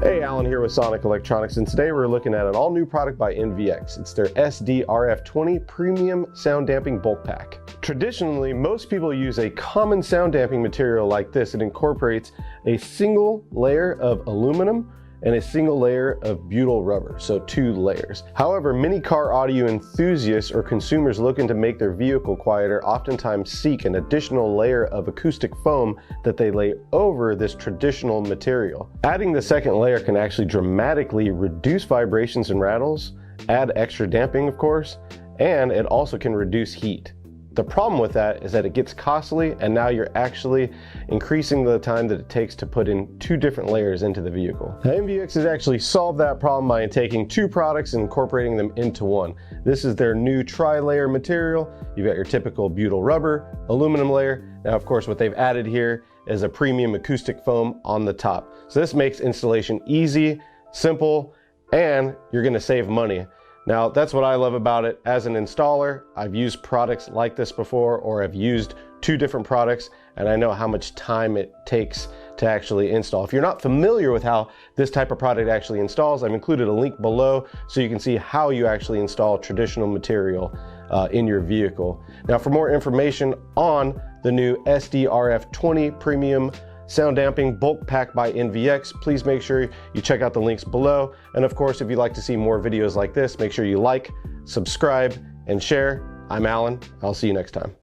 Hey, Alan here with Sonic Electronics, and today we're looking at an all-new product by NVX. It's their SDRF20 Premium Sound Damping Bulk Pack. Traditionally, most people use a common sound damping material like this. It incorporates a single layer of aluminum and a single layer of butyl rubber, so 2 layers. However, many car audio enthusiasts or consumers looking to make their vehicle quieter oftentimes seek an additional layer of acoustic foam that they lay over this traditional material. Adding the second layer can actually dramatically reduce vibrations and rattles, add extra damping of course, and it also can reduce heat. The problem with that is that it gets costly, and now you're actually increasing the time that it takes to put in 2 different layers into the vehicle. Now, NVX has actually solved that problem by taking 2 products and incorporating them into one. This is their new tri-layer material. You've got your typical butyl rubber, aluminum layer. Now, of course, what they've added here is a premium acoustic foam on the top. So this makes installation easy, simple, and you're gonna save money. Now, that's what I love about it. As an installer, I've used products like this before, or I've used 2 different products, and I know how much time it takes to actually install. If you're not familiar with how this type of product actually installs, I've included a link below so you can see how you actually install traditional material in your vehicle. Now, for more information on the new SDRF20 Premium Sound Damping Bulk Pack by NVX, please make sure you check out the links below. And of course, if you'd like to see more videos like this, make sure you like, subscribe, and share. I'm Alan. I'll see you next time.